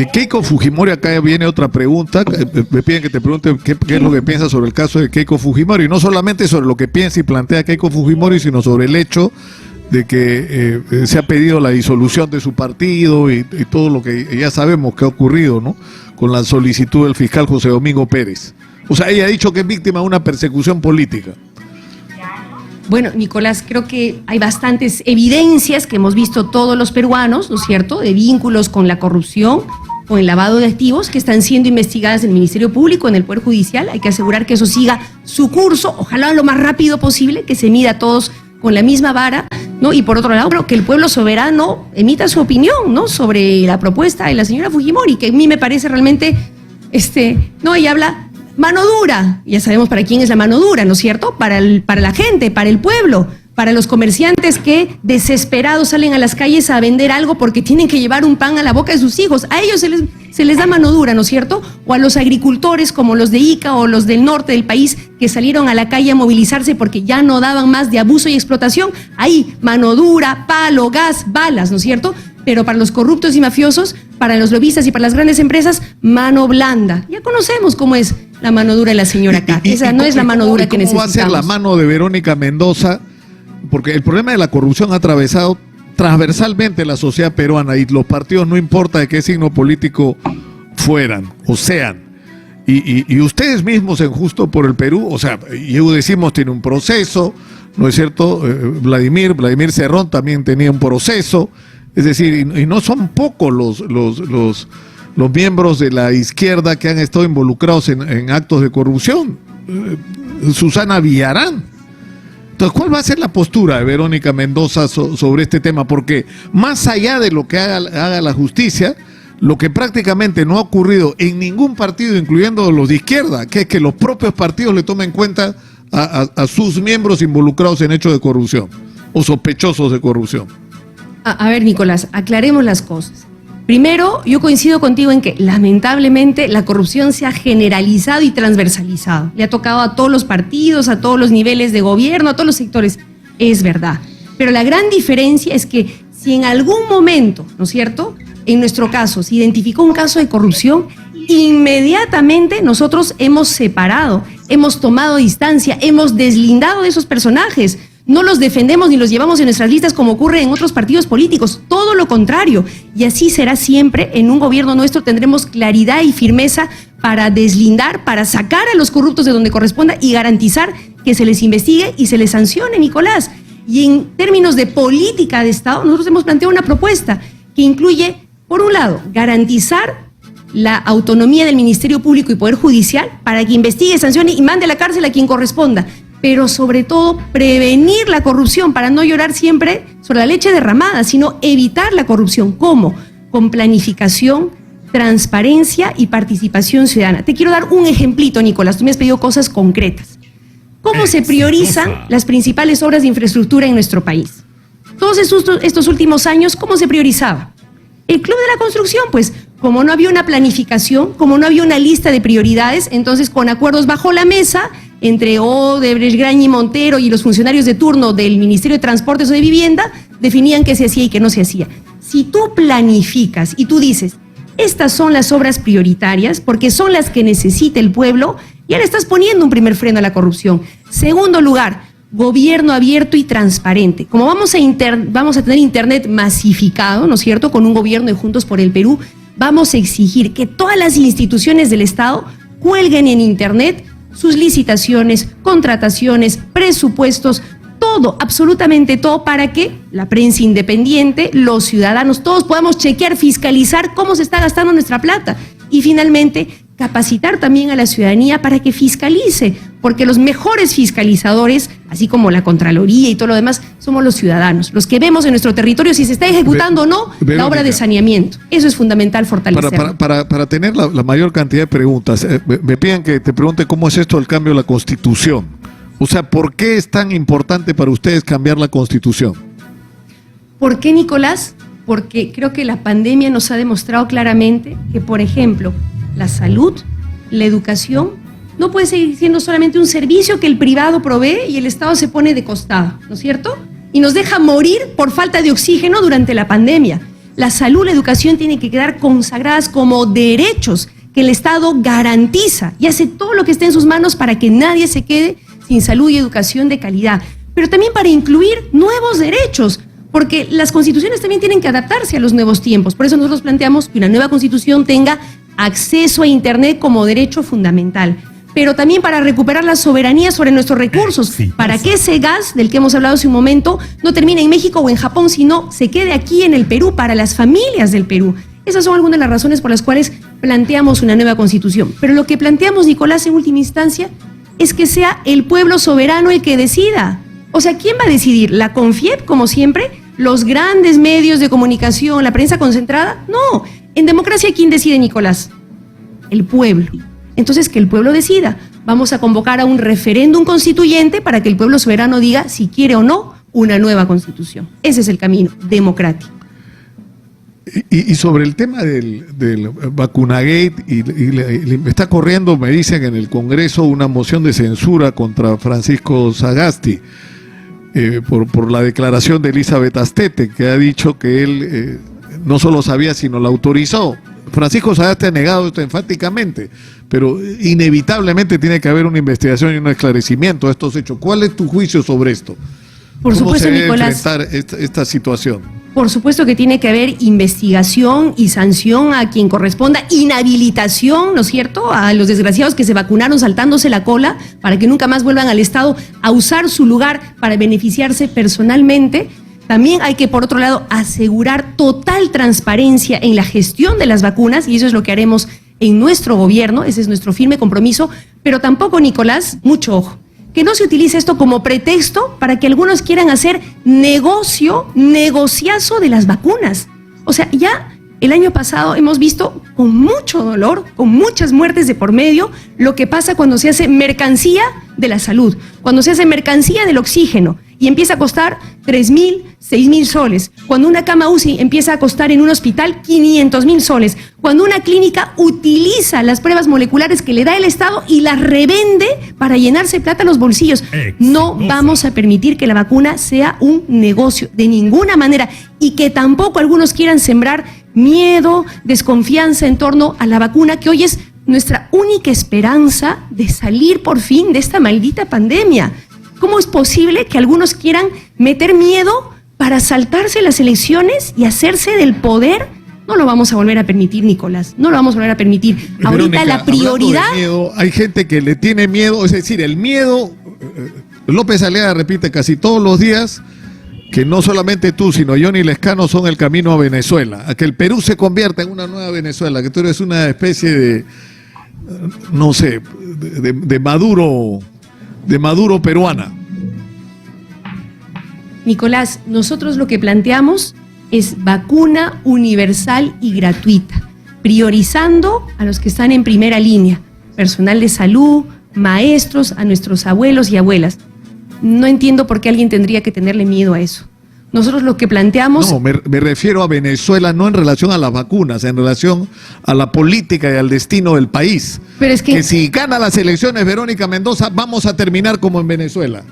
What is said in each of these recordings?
Keiko Fujimori, acá viene otra pregunta. Me piden que te pregunte qué es lo que piensas sobre el caso de Keiko Fujimori. Y no solamente sobre lo que piensa y plantea Keiko Fujimori, sino sobre el hecho de que se ha pedido la disolución de su partido y todo lo que ya sabemos que ha ocurrido, ¿no? Con la solicitud del fiscal José Domingo Pérez. O sea, ella ha dicho que es víctima de una persecución política. Bueno, Nicolás, creo que hay bastantes evidencias que hemos visto todos los peruanos, ¿no es cierto?, de vínculos con la corrupción, con el lavado de activos, que están siendo investigadas en el Ministerio Público, en el Poder Judicial. Hay que asegurar que eso siga su curso, ojalá lo más rápido posible, que se mida a todos con la misma vara, ¿no? Y por otro lado, creo que el pueblo soberano emita su opinión, ¿no?, sobre la propuesta de la señora Fujimori, que a mí me parece realmente, no, ella habla mano dura, ya sabemos para quién es la mano dura, ¿no es cierto?, para la gente, para el pueblo, para los comerciantes que desesperados salen a las calles a vender algo porque tienen que llevar un pan a la boca de sus hijos. A ellos se les da mano dura, ¿no es cierto? O a los agricultores como los de Ica o los del norte del país que salieron a la calle a movilizarse porque ya no daban más de abuso y explotación. Ahí, mano dura, palo, gas, balas, ¿no es cierto? Pero para los corruptos y mafiosos, para los lobistas y para las grandes empresas, mano blanda. Ya conocemos cómo es la mano dura de la señora K. Esa no es la mano dura que necesitamos. ¿Cómo va a ser la mano de Verónica Mendoza? Porque el problema de la corrupción ha atravesado transversalmente la sociedad peruana y los partidos, no importa de qué signo político fueran o sean. Y ustedes mismos en Justo por el Perú, o sea, y decimos tiene un proceso, ¿no es cierto? Vladimir Cerrón también tenía un proceso, es decir, y no son pocos los miembros de la izquierda que han estado involucrados en actos de corrupción. Susana Villarán. Entonces, ¿cuál va a ser la postura de Verónica Mendoza sobre este tema? Porque más allá de lo que haga la justicia, lo que prácticamente no ha ocurrido en ningún partido, incluyendo los de izquierda, que es que los propios partidos le tomen cuenta a sus miembros involucrados en hechos de corrupción o sospechosos de corrupción. A ver, Nicolás, aclaremos las cosas. Primero, yo coincido contigo en que lamentablemente la corrupción se ha generalizado y transversalizado. Le ha tocado a todos los partidos, a todos los niveles de gobierno, a todos los sectores. Es verdad. Pero la gran diferencia es que si en algún momento, ¿no es cierto?, en nuestro caso se identificó un caso de corrupción, inmediatamente nosotros hemos separado, hemos tomado distancia, hemos deslindado de esos personajes. No los defendemos ni los llevamos en nuestras listas como ocurre en otros partidos políticos, todo lo contrario. Y así será siempre. En un gobierno nuestro tendremos claridad y firmeza para deslindar, para sacar a los corruptos de donde corresponda y garantizar que se les investigue y se les sancione, Nicolás. Y en términos de política de Estado, nosotros hemos planteado una propuesta que incluye, por un lado, garantizar la autonomía del Ministerio Público y Poder Judicial para que investigue, sancione y mande a la cárcel a quien corresponda, pero sobre todo prevenir la corrupción para no llorar siempre sobre la leche derramada, sino evitar la corrupción. ¿Cómo? Con planificación, transparencia y participación ciudadana. Te quiero dar un ejemplito, Nicolás, tú me has pedido cosas concretas. ¿Cómo se priorizan las principales obras de infraestructura en nuestro país? Todos estos últimos años, ¿cómo se priorizaba? El Club de la Construcción, pues, como no había una planificación, como no había una lista de prioridades, entonces con acuerdos bajo la mesa, entre Odebrecht, Graña Montero y los funcionarios de turno del Ministerio de Transportes o de Vivienda, definían qué se hacía y qué no se hacía. Si tú planificas y tú dices, estas son las obras prioritarias porque son las que necesita el pueblo, ya le estás poniendo un primer freno a la corrupción. Segundo lugar, gobierno abierto y transparente. Como vamos a tener internet masificado, ¿no es cierto?, con un gobierno de Juntos por el Perú, vamos a exigir que todas las instituciones del Estado cuelguen en internet sus licitaciones, contrataciones, presupuestos, todo, absolutamente todo, para que la prensa independiente, los ciudadanos, todos podamos chequear, fiscalizar cómo se está gastando nuestra plata. Y finalmente, capacitar también a la ciudadanía para que fiscalice, porque los mejores fiscalizadores, así como la Contraloría y todo lo demás, somos los ciudadanos, los que vemos en nuestro territorio si se está ejecutando o no la obra de saneamiento. Eso es fundamental fortalecer. Para tener la mayor cantidad de preguntas, me piden que te pregunte cómo es esto del cambio de la Constitución. O sea, ¿por qué es tan importante para ustedes cambiar la Constitución? ¿Por qué, Nicolás? Porque creo que la pandemia nos ha demostrado claramente que, por ejemplo, la salud, la educación, no puede seguir siendo solamente un servicio que el privado provee y el Estado se pone de costado, ¿no es cierto? Y nos deja morir por falta de oxígeno durante la pandemia. La salud, la educación tienen que quedar consagradas como derechos que el Estado garantiza y hace todo lo que esté en sus manos para que nadie se quede sin salud y educación de calidad, pero también para incluir nuevos derechos, porque las constituciones también tienen que adaptarse a los nuevos tiempos. Por eso nosotros planteamos que una nueva constitución tenga acceso a Internet como derecho fundamental, pero también para recuperar la soberanía sobre nuestros recursos, para que ese gas del que hemos hablado hace un momento no termine en México o en Japón, sino se quede aquí en el Perú para las familias del Perú. Esas son algunas de las razones por las cuales planteamos una nueva constitución. Pero lo que planteamos, Nicolás, en última instancia, es que sea el pueblo soberano el que decida. O sea, ¿quién va a decidir? ¿La CONFIEP, como siempre? ¿Los grandes medios de comunicación? ¿La prensa concentrada? No. En democracia, ¿quién decide, Nicolás? El pueblo. Entonces, que el pueblo decida. Vamos a convocar a un referéndum constituyente para que el pueblo soberano diga si quiere o no una nueva constitución. Ese es el camino democrático. Y sobre el tema del vacunagate, me está corriendo, me dicen en el Congreso, una moción de censura contra Francisco Sagasti por la declaración de Elizabeth Astete, que ha dicho que él no solo sabía, sino la autorizó. Francisco Sagasti ha negado esto enfáticamente, pero inevitablemente tiene que haber una investigación y un esclarecimiento de estos hechos. ¿Cuál es tu juicio sobre esto? Por supuesto, ¿Cómo se debe Nicolás, enfrentar esta situación? Por supuesto que tiene que haber investigación y sanción a quien corresponda, inhabilitación, ¿no es cierto?, a los desgraciados que se vacunaron saltándose la cola para que nunca más vuelvan al Estado a usar su lugar para beneficiarse personalmente. También hay que, por otro lado, asegurar total transparencia en la gestión de las vacunas, y eso es lo que haremos en nuestro gobierno, ese es nuestro firme compromiso, pero tampoco, Nicolás, mucho ojo, que no se utilice esto como pretexto para que algunos quieran hacer negociazo de las vacunas. O sea, ya el año pasado hemos visto con mucho dolor, con muchas muertes de por medio, lo que pasa cuando se hace mercancía de la salud, cuando se hace mercancía del oxígeno y empieza a costar 3.000, 6.000 soles, cuando una cama UCI empieza a costar en un hospital 500.000 soles, cuando una clínica utiliza las pruebas moleculares que le da el Estado y las revende para llenarse plata los bolsillos. No vamos a permitir que la vacuna sea un negocio, de ninguna manera, y que tampoco algunos quieran sembrar miedo, desconfianza en torno a la vacuna, que hoy es nuestra única esperanza de salir por fin de esta maldita pandemia. ¿Cómo es posible que algunos quieran meter miedo para saltarse las elecciones y hacerse del poder? No lo vamos a volver a permitir, Nicolás, no lo vamos a volver a permitir. Ahorita la prioridad... Miedo, hay gente que le tiene miedo, es decir, el miedo, López Aliaga repite casi todos los días que no solamente tú, sino Johnny Lescano son el camino a Venezuela, a que el Perú se convierta en una nueva Venezuela, que tú eres una especie de, no sé, de Maduro peruana. Nicolás, nosotros lo que planteamos es vacuna universal y gratuita, priorizando a los que están en primera línea, personal de salud, maestros, a nuestros abuelos y abuelas. No entiendo por qué alguien tendría que tenerle miedo a eso. Nosotros lo que planteamos... No, me refiero a Venezuela no en relación a las vacunas, en relación a la política y al destino del país. Pero es que si gana las elecciones Verónica Mendoza, vamos a terminar como en Venezuela.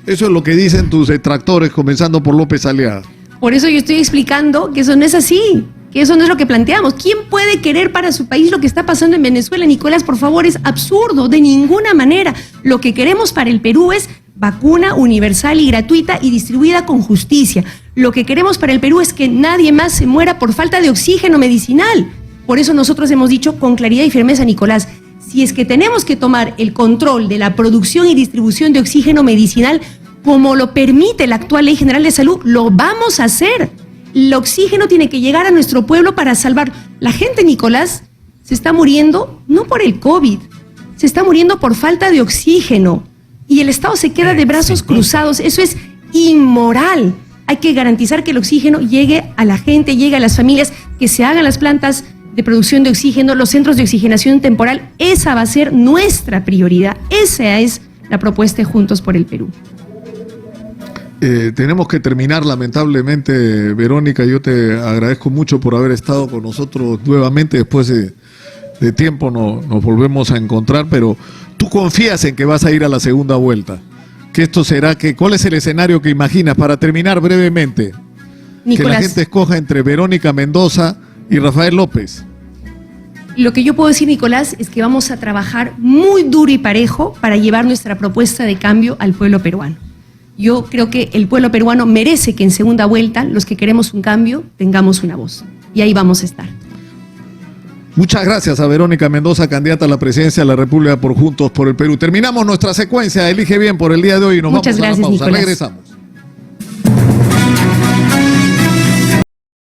Eso es lo que dicen tus detractores, comenzando por López Aliaga. Por eso yo estoy explicando que eso no es así, que eso no es lo que planteamos. ¿Quién puede querer para su país lo que está pasando en Venezuela? Nicolás, por favor, es absurdo, de ninguna manera. Lo que queremos para el Perú es vacuna universal y gratuita y distribuida con justicia. Lo que queremos para el Perú es que nadie más se muera por falta de oxígeno medicinal. Por eso nosotros hemos dicho con claridad y firmeza, Nicolás, si es que tenemos que tomar el control de la producción y distribución de oxígeno medicinal, como lo permite la actual Ley General de Salud, lo vamos a hacer. El oxígeno tiene que llegar a nuestro pueblo para salvar. La gente, Nicolás, se está muriendo no por el COVID, se está muriendo por falta de oxígeno. Y el Estado se queda de brazos cruzados. Eso es inmoral. Hay que garantizar que el oxígeno llegue a la gente, llegue a las familias, que se hagan las plantas de producción de oxígeno, los centros de oxigenación temporal. Esa va a ser nuestra prioridad. Esa es la propuesta de Juntos por el Perú. Tenemos que terminar, lamentablemente, Verónica. Yo te agradezco mucho por haber estado con nosotros nuevamente. Después de tiempo nos volvemos a encontrar, pero tú confías en que vas a ir a la segunda vuelta. Que esto será, ¿cuál es el escenario que imaginas para terminar brevemente? que la Nicolás, gente escoja entre Verónica Mendoza y Rafael López. lo que yo puedo decir, Nicolás, es que vamos a trabajar muy duro y parejo para llevar nuestra propuesta de cambio al pueblo peruano. Yo creo que el pueblo peruano merece que en segunda vuelta, los que queremos un cambio, tengamos una voz. Y ahí vamos a estar. Muchas gracias a Verónica Mendoza, candidata a la presidencia de la República por Juntos por el Perú. Terminamos nuestra secuencia Elige Bien por el día de hoy y nos Muchas vamos a la gracias, pausa. Nicolás. Regresamos.